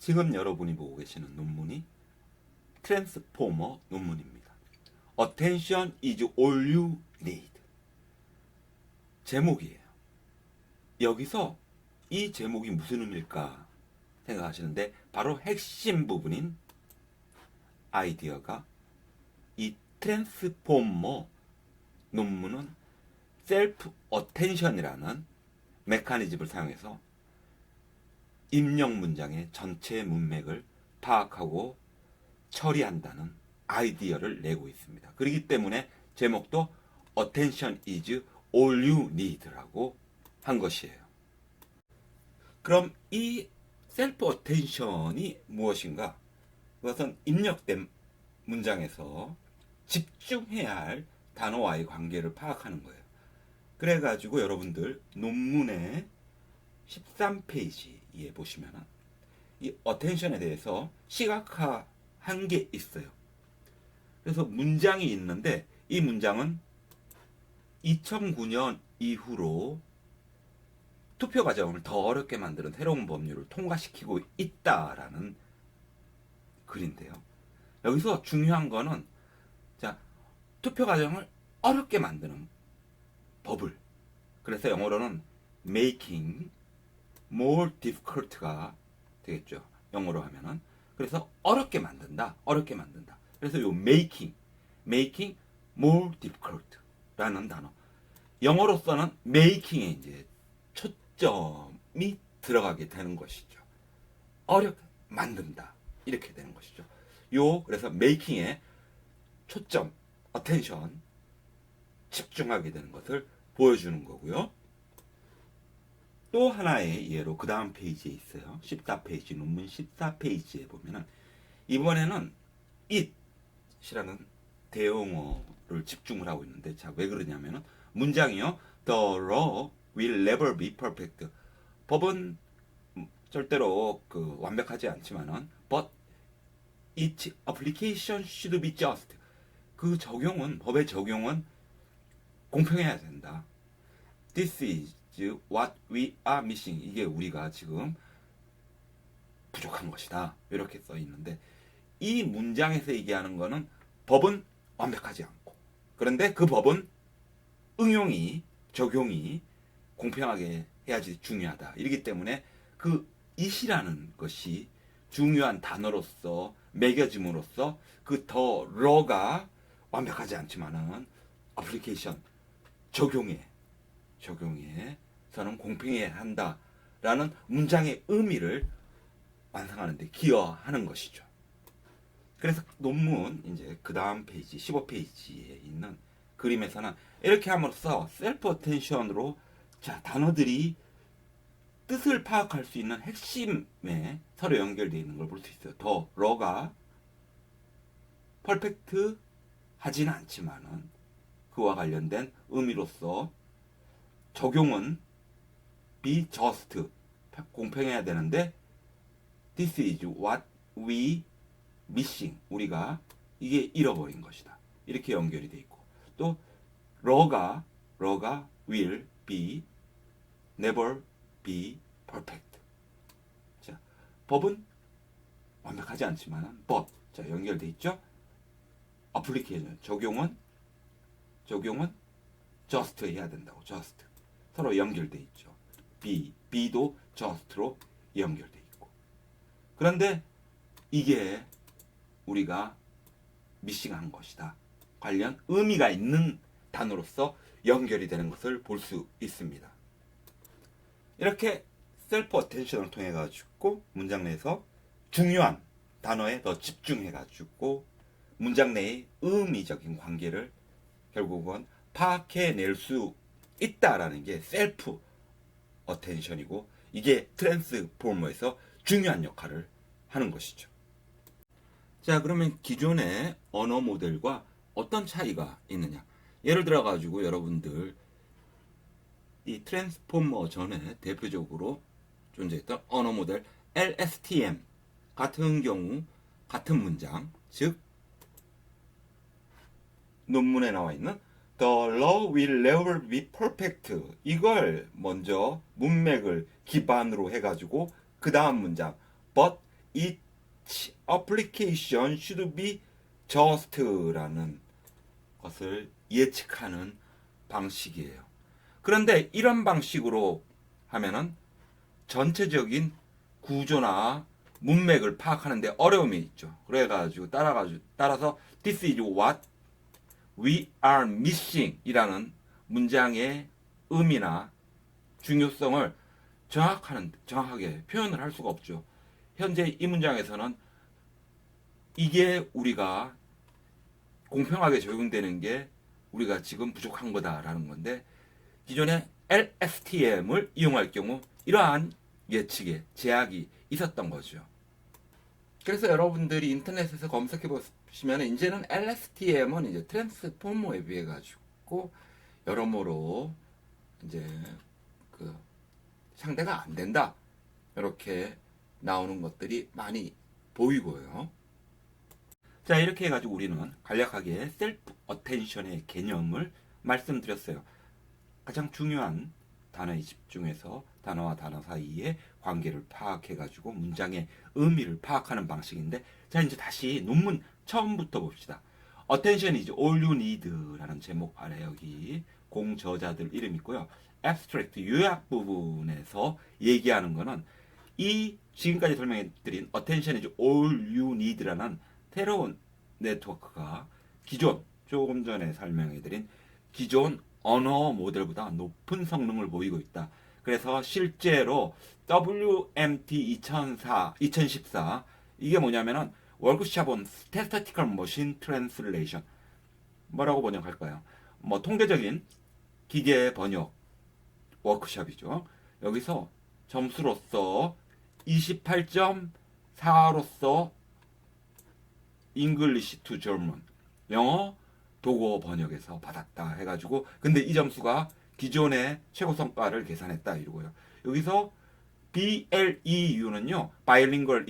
지금 여러분이 보고 계시는 논문이 트랜스포머 논문입니다. Attention is all you need. 제목이에요. 여기서 이 제목이 무슨 의미일까 생각하시는데 바로 핵심 부분인 아이디어가 이 트랜스포머 논문은 셀프 어텐션이라는 메커니즘을 사용해서 입력 문장의 전체 문맥을 파악하고 처리한다는 아이디어를 내고 있습니다. 그렇기 때문에 제목도 Attention is all you need라고 한 것이에요. 그럼 이 셀프 어텐션이 무엇인가? 그것은 입력된 문장에서 집중해야 할 단어와의 관계를 파악하는 거예요. 그래가지고 여러분들 논문의 13페이지에 보시면 이 어텐션에 대해서 시각화한 게 있어요. 그래서 문장이 있는데 이 문장은 2009년 이후로 투표 과정을 더 어렵게 만드는 새로운 법률을 통과시키고 있다라는 글인데요. 여기서 중요한 거는 자, 투표 과정을 어렵게 만드는 법을, 그래서 영어로는 making more difficult가 되겠죠. 영어로 하면은. 그래서 어렵게 만든다. 그래서 요 making more difficult라는 단어. 영어로서는 making에 이제 초점이 들어가게 되는 것이죠. 어렵게 만든다. 이렇게 되는 것이죠. 그래서 making에 초점, attention, 집중하게 되는 것을 보여주는 거고요. 또 하나의 예로 그 다음 페이지에 있어요. 14페이지, 논문 14페이지에 보면은 이번에는 it이라는 대용어를 집중을 하고 있는데, 자, 왜 그러냐면은 문장이요. The law will never be perfect. 법은 절대로 완벽하지 않지만은 but its application should be just. 그 적용은, 법의 적용은 공평해야 된다. This is what we are missing. 이게 우리가 지금 부족한 것이다. 이렇게 써 있는데, 이 문장에서 얘기하는 거는 법은 완벽하지 않고, 그런데 그 법은 응용이, 적용이 공평하게 해야지 중요하다. 이렇기 때문에 그 it이라는 것이 중요한 단어로서 매겨짐으로써 그 더 러가 완벽하지 않지만은 애플리케이션 적용에서는 공평해야 한다라는 문장의 의미를 완성하는 데 기여하는 것이죠. 그래서 논문 이제 그 다음 페이지 15페이지에 있는 그림에서는 이렇게 함으로써 셀프 어텐션으로 자, 단어들이 뜻을 파악할 수 있는 핵심에 서로 연결되어 있는 걸 볼 수 있어요. 더 러가 퍼펙트 하진 않지만은 그와 관련된 의미로서 적용은 be just, 공평해야 되는데 this is what we missing, 우리가 이게 잃어버린 것이다. 이렇게 연결이 되어 있고, 또 러가 will be never be perfect. 자, 법은 완벽하지 않지만 but, 자, 연결돼 있죠. application, 적용은 just 해야 된다고. just 서로 연결돼 있죠. be도 just로 연결돼 있고. 그런데 이게 우리가 미싱한 것이다. 관련 의미가 있는 단어로서 연결이 되는 것을 볼 수 있습니다. 이렇게 셀프 어텐션을 통해 가지고 문장 내에서 중요한 단어에 더 집중해 가지고 문장 내의 의미적인 관계를 결국은 파악해낼 수 있다라는 게 셀프 어텐션이고, 이게 트랜스포머에서 중요한 역할을 하는 것이죠. 자, 그러면 기존의 언어 모델과 어떤 차이가 있느냐? 예를 들어 가지고 여러분들 이 트랜스포머 전에 대표적으로 존재했던 언어 모델 LSTM 같은 경우 같은 문장, 즉 논문에 나와 있는 The law will never be perfect, 이걸 먼저 문맥을 기반으로 해가지고 그 다음 문장 But each application should be just라는 것을 예측하는 방식이에요. 그런데 이런 방식으로 하면은 전체적인 구조나 문맥을 파악하는데 어려움이 있죠. 그래가지고 따라서 this is what we are missing 이라는 문장의 의미나 중요성을 정확하게 표현을 할 수가 없죠. 현재 이 문장에서는 이게 우리가 공평하게 적용되는 게 우리가 지금 부족한 거다라는 건데, 기존의 LSTM을 이용할 경우 이러한 예측에 제약이 있었던 거죠. 그래서 여러분들이 인터넷에서 검색해 보시면 이제는 LSTM은 이제 트랜스포머에 비해 가지고 여러모로 이제 그 상대가 안 된다 이렇게 나오는 것들이 많이 보이고요. 자, 이렇게 해가지고 우리는 간략하게 셀프 어텐션의 개념을 말씀드렸어요. 가장 중요한 단어에 집중해서 단어와 단어 사이의 관계를 파악해가지고 문장의 의미를 파악하는 방식인데, 자, 이제 다시 논문 처음부터 봅시다. Attention is all you need라는 제목 아래 여기 공저자들 이름 있고요. Abstract 요약 부분에서 얘기하는 거는 이 지금까지 설명해드린 Attention is all you need라는 새로운 네트워크가 기존 조금 전에 설명해드린 기존 언어 모델보다 높은 성능을 보이고 있다. 그래서 실제로 WMT 2014 이게 뭐냐면은 월크샵 on Statistical Machine Translation 뭐라고 번역할까요? 뭐 통계적인 기계 번역 워크샵이죠. 여기서 점수로서 28.4로서 English to German 영어 도구 번역에서 받았다 해가지고, 근데 이 점수가 기존의 최고 성과를 계산했다 이러고요. 여기서 BLEU는요, Bilingual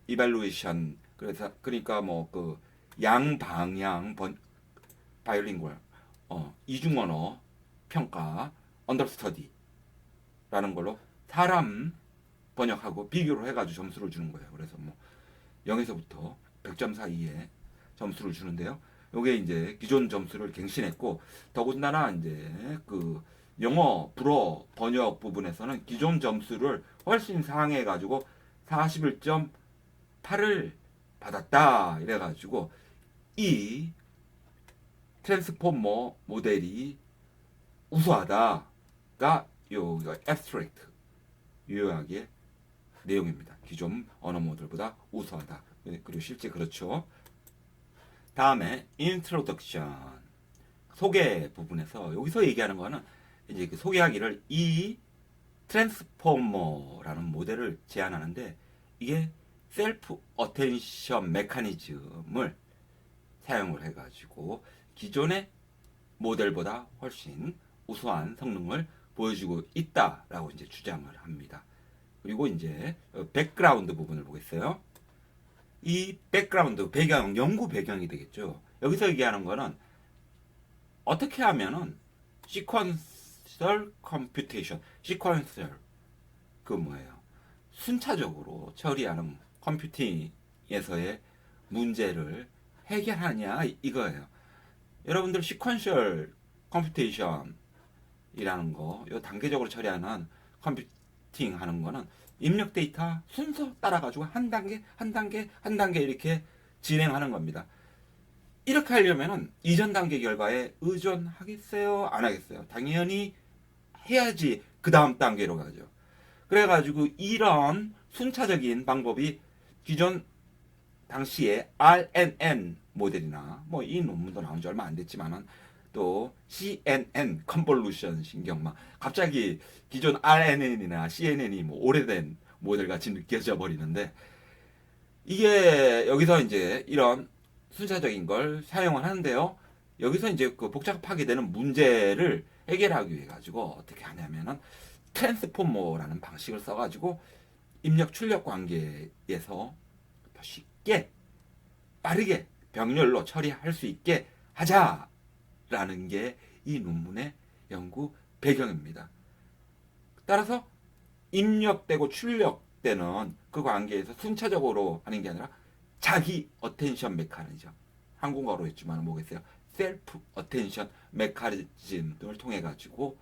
Evaluation, 그래서 그러니까 뭐 그 양방향 바이올링구얼 이중 언어 평가 언더스터디라는 걸로 사람 번역하고 비교를 해가지고 점수를 주는 거예요. 그래서 뭐 0에서부터 100점 사이에 점수를 주는데요. 요게 이제 기존 점수를 갱신했고, 더군다나 이제 그 영어 불어 번역 부분에서는 기존 점수를 훨씬 상회해 가지고 41.8을 받았다 이래가지고 이 트랜스포머 모델이 우수하다가 여기가 abstract 요약의 내용입니다. 기존 언어 모델보다 우수하다. 그리고 실제 그렇죠. 다음에 introduction 소개 부분에서 여기서 얘기하는 거는 이제 그 소개하기를 이 트랜스포머라는 모델을 제안하는데, 이게 셀프 어텐션 메커니즘을 사용을 해가지고 기존의 모델보다 훨씬 우수한 성능을 보여주고 있다라고 이제 주장을 합니다. 그리고 이제 백그라운드 부분을 보겠어요. 이 백그라운드 배경, 연구 배경이 되겠죠. 여기서 얘기하는 거는 어떻게 하면은 시퀀셜 컴퓨테이션, 시퀀셜 그 뭐예요? 순차적으로 처리하는 컴퓨팅에서의 문제를 해결하냐 이거예요. 여러분들 시퀀셜 컴퓨테이션이라는 거, 요 단계적으로 처리하는 컴퓨팅 하는 거는 입력 데이터 순서 따라가지고 한 단계 이렇게 진행하는 겁니다. 이렇게 하려면은 이전 단계 결과에 의존하겠어요? 안 하겠어요? 당연히 해야지 그 다음 단계로 가죠. 그래가지고 이런 순차적인 방법이 기존 당시에 RNN 모델이나 뭐 이 논문도 나온 지 얼마 안 됐지만은 또 CNN 컨볼루션 신경망, 갑자기 기존 RNN이나 CNN이 뭐 오래된 모델 같이 느껴져 버리는데, 이게 여기서 이제 이런 순차적인 걸 사용을 하는데요. 여기서 이제 그 복잡하게 되는 문제를 해결하기 위해 가지고 어떻게 하냐면은 트랜스포머라는 방식을 써가지고 입력 출력 관계에서 더 쉽게 빠르게 병렬로 처리할 수 있게 하자라는 게 이 논문의 연구 배경입니다. 따라서 입력되고 출력 때는 그 관계에서 순차적으로 하는 게 아니라 자기 어텐션 메커니즘, 한국어로 했지만 뭐겠어요? 셀프 어텐션 메커니즘을 통해 가지고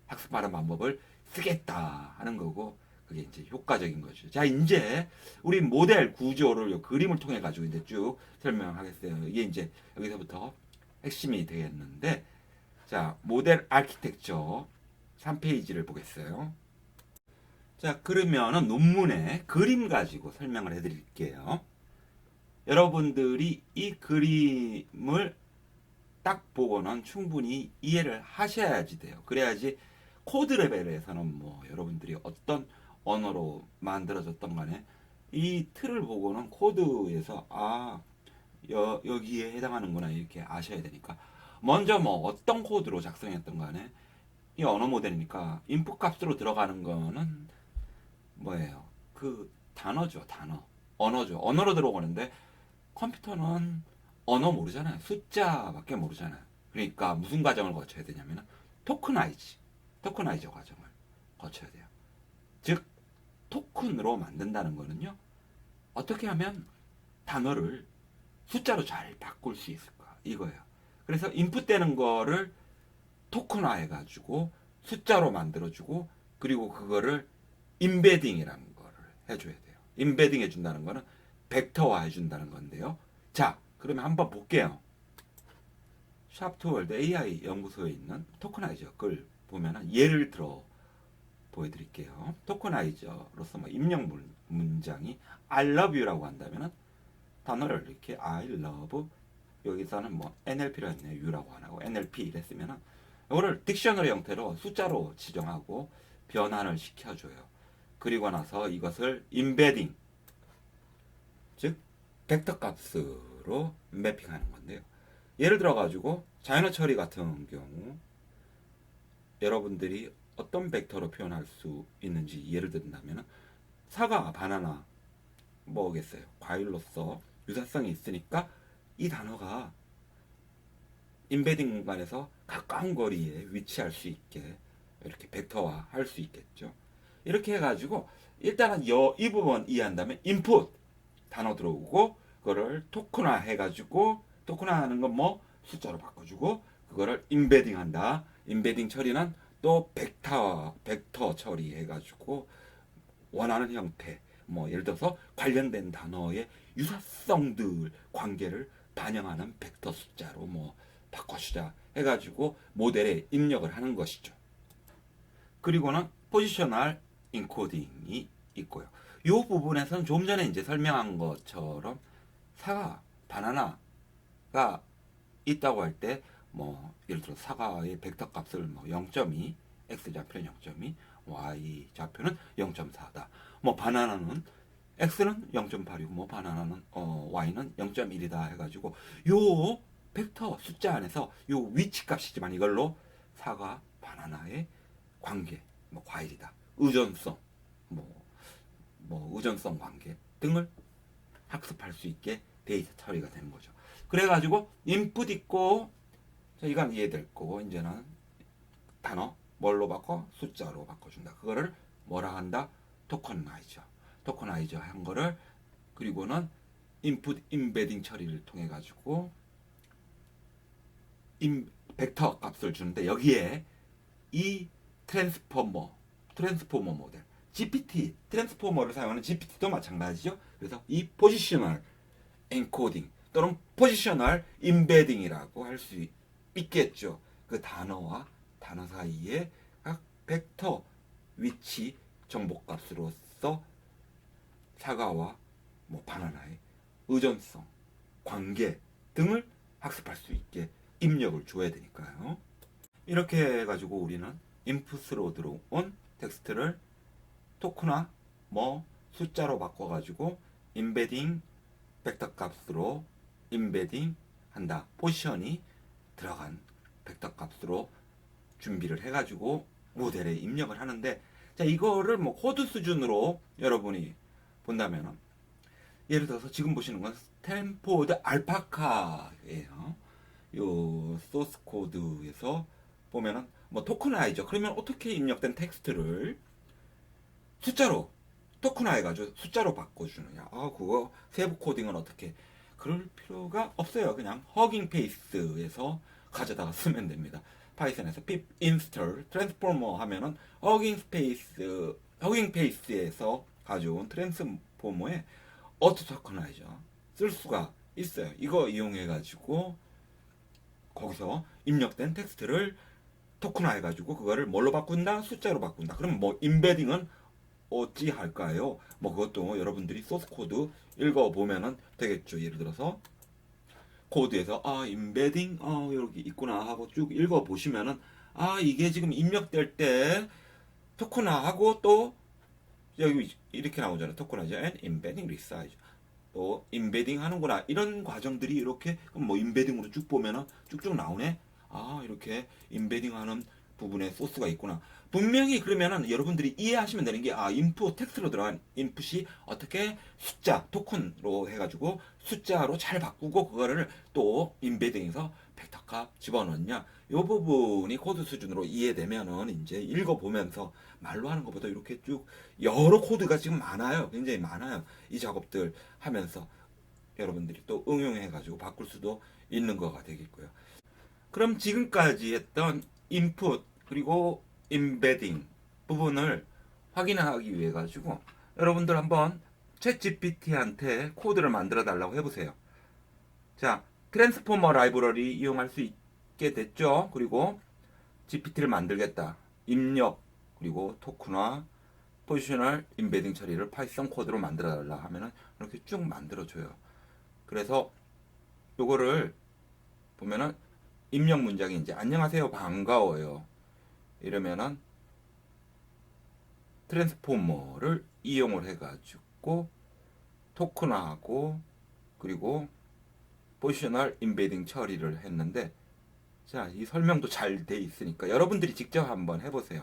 학습하는 방법을 쓰겠다 하는 거고, 그게 이제 효과적인 거죠. 자, 이제 우리 모델 구조를 요 그림을 통해 가지고 이제 쭉 설명하겠어요. 이게 이제 여기서부터 핵심이 되겠는데, 자, 모델 아키텍처 3페이지를 보겠어요. 자, 그러면은 논문에 그림 가지고 설명을 해드릴게요. 여러분들이 이 그림을 딱 보고는 충분히 이해를 하셔야지 돼요. 그래야지 코드 레벨에서는 뭐 여러분들이 어떤 언어로 만들어졌던 간에 이 틀을 보고는 코드에서 여기에 해당하는구나 이렇게 아셔야 되니까, 먼저 뭐 어떤 코드로 작성했던 간에 이 언어 모델이니까 인풋 값으로 들어가는 거는 뭐예요? 그 단어죠, 단어. 언어죠. 언어로 들어오는데 컴퓨터는 언어 모르잖아요. 숫자밖에 모르잖아요. 그러니까 무슨 과정을 거쳐야 되냐면 토크나이저 과정을 거쳐야 돼요. 즉 토큰으로 만든다는 거는요, 어떻게 하면 단어를 숫자로 잘 바꿀 수 있을까 이거예요. 그래서 인풋되는 거를 토큰화 해가지고 숫자로 만들어주고, 그리고 그거를 임베딩이라는 거를 해줘야 돼요. 임베딩 해준다는 거는 벡터화 해준다는 건데요. 자, 그러면 한번 볼게요. 샵트월드 AI 연구소에 있는 토커나이저 글 보면은 예를 들어 보여드릴게요. 토커나이저로서 뭐 입력 문장이 I love you라고 한다면은 단어를 이렇게 I love, 여기서는 뭐 NLP로 했네, U라고 안 하고 NLP 이랬으면은 이거를 딕셔너리 형태로 숫자로 지정하고 변환을 시켜줘요. 그리고 나서 이것을 임베딩, 즉 벡터 값으로 매핑하는 건데요. 예를 들어 가지고 자연어 처리 같은 경우 여러분들이 어떤 벡터로 표현할 수 있는지 예를 든다면, 사과, 바나나 뭐겠어요? 과일로서 유사성이 있으니까 이 단어가 임베딩 공간에서 가까운 거리에 위치할 수 있게 이렇게 벡터화 할 수 있겠죠. 이렇게 해가지고 일단은 이 부분 이해한다면 인풋 단어 들어오고 그거를 토큰화 해가지고, 토큰화 하는 건 뭐 숫자로 바꿔주고 그거를 임베딩 한다. 임베딩 처리는 또 벡터 처리해가지고 원하는 형태, 뭐 예를 들어서 관련된 단어의 유사성들 관계를 반영하는 벡터 숫자로 뭐 바꿔주자 해가지고 모델에 입력을 하는 것이죠. 그리고는 포지셔널 인코딩이 있고요. 이 부분에서는 좀 전에 이제 설명한 것처럼 사과, 바나나가 있다고 할 때 뭐 예를 들어 사과의 벡터 값을 뭐 0.2, x 좌표는 0.2, y 좌표는 0.4다. 뭐 바나나는 x는 0.8이고 뭐 바나나는 y는 0.1이다 해가지고 요 벡터 숫자 안에서 요 위치 값이지만 이걸로 사과, 바나나의 관계, 뭐 과일이다, 의존성, 의존성 관계 등을 학습할 수 있게 데이터 처리가 되는 거죠. 그래가지고 인풋 있고, 자, 이건 이해될 거고, 이제는 단어 뭘로 바꿔? 숫자로 바꿔준다. 그거를 뭐라 한다? 토커나이저 한 거를, 그리고는 인풋 임베딩 처리를 통해 가지고 벡터 값을 주는데, 여기에 이 트랜스포머 모델 GPT, 트랜스포머를 사용하는 GPT도 마찬가지죠. 그래서 이 포지셔널 엔코딩 또는 포지셔널 임베딩이라고 할 수 있겠죠. 그 단어와 단어 사이에 각 벡터 위치 정보값으로서 사과와 뭐 바나나의 의존성, 관계 등을 학습할 수 있게 입력을 줘야 되니까요. 이렇게 해가지고 우리는 인풋으로 들어온 텍스트를 토크나 뭐 숫자로 바꿔가지고 임베딩 벡터 값으로 임베딩 한다. 포지션이 들어간 벡터 값으로 준비를 해가지고 모델에 입력을 하는데, 자, 이거를 뭐 코드 수준으로 여러분이 본다면 예를 들어서 지금 보시는 건 스탠포드 알파카예요. 요 소스 코드에서 보면은 뭐 토크나이저, 그러면 어떻게 입력된 텍스트를 숫자로 토큰화해가지고 숫자로 바꿔주느냐. 그거 세부 코딩은 어떻게? 그럴 필요가 없어요. 그냥 허깅 페이스에서 가져다가 쓰면 됩니다. 파이썬에서 pip install transformer 하면은 허깅 페이스에서 가져온 트랜스포머에 어토 토큰화이죠. 쓸 수가 있어요. 이거 이용해가지고 거기서 입력된 텍스트를 토큰화해가지고 그거를 뭘로 바꾼다? 숫자로 바꾼다. 그럼 뭐 인베딩은 어찌 할까요? 뭐 그것도 여러분들이 소스 코드 읽어보면은 되겠죠. 예를 들어서 코드에서 인베딩 여기 있구나 하고 쭉 읽어보시면은 이게 지금 입력될 때 토큰화하고 또 여기 이렇게 나오잖아요. 토큰화이죠. and embedding resize. 또 인베딩 하는구나. 이런 과정들이 이렇게 뭐 인베딩으로 쭉 보면은 쭉쭉 나오네. 이렇게 인베딩 하는 부분에 소스가 있구나. 분명히 그러면은 여러분들이 이해하시면 되는 게 인풋 텍스트로 들어간 인풋이 어떻게 숫자 토큰으로 해가지고 숫자로 잘 바꾸고 그거를 또 인베딩해서 벡터값 집어넣냐. 이 부분이 코드 수준으로 이해되면은 이제 읽어보면서 말로 하는 것보다 이렇게 쭉 여러 코드가 지금 많아요. 굉장히 많아요. 이 작업들 하면서 여러분들이 또 응용해가지고 바꿀 수도 있는 거가 되겠고요. 그럼 지금까지 했던 인풋 그리고 인베딩 부분을 확인하기 위해 가지고 여러분들 한번 챗 GPT한테 코드를 만들어 달라고 해보세요. 자, 트랜스포머 라이브러리 이용할 수 있게 됐죠. 그리고 GPT를 만들겠다. 입력 그리고 토큰화 포지셔널 인베딩 처리를 파이썬 코드로 만들어 달라 하면은 이렇게 쭉 만들어 줘요. 그래서 요거를 보면은 입력 문장이 이제 안녕하세요 반가워요 이러면은 트랜스포머를 이용을 해가지고 토큰화하고 그리고 포지셔널 인베딩 처리를 했는데 자, 이 설명도 잘 돼 있으니까 여러분들이 직접 한번 해보세요.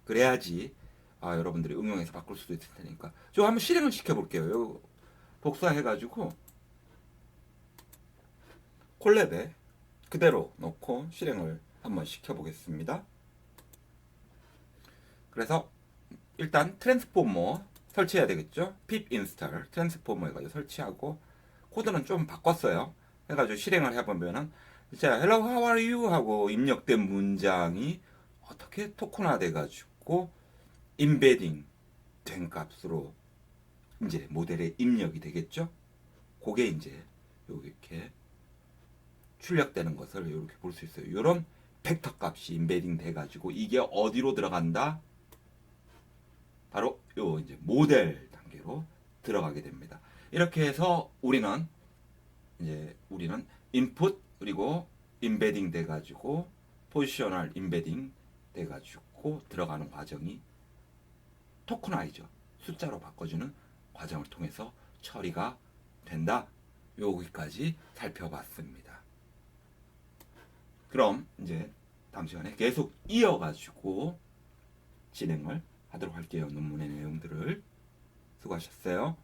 그래야지 여러분들이 응용해서 바꿀 수도 있을 테니까. 저 한번 실행을 시켜볼게요. 복사해가지고 콜랩에 그대로 놓고 실행을 한번 시켜보겠습니다. 그래서 일단 트랜스포머 설치해야 되겠죠. pip install 트랜스포머 해가지고 설치하고 코드는 좀 바꿨어요. 해가지고 실행을 해보면은 자, hello how are you 하고 입력된 문장이 어떻게 토큰화 돼가지고 인베딩 된 값으로 이제 모델에 입력이 되겠죠. 그게 이제 이렇게 출력되는 것을 이렇게 볼 수 있어요. 이런 벡터 값이 인베딩 돼가지고 이게 어디로 들어간다? 바로 요 이제 모델 단계로 들어가게 됩니다. 이렇게 해서 우리는 인풋 그리고 인베딩 돼가지고 포지셔널 인베딩 돼가지고 들어가는 과정이 토큰화이죠. 숫자로 바꿔주는 과정을 통해서 처리가 된다. 여기까지 살펴봤습니다. 그럼 이제 다음 시간에 계속 이어가지고 진행을 하도록 할게요. 논문의 내용들을 수고하셨어요.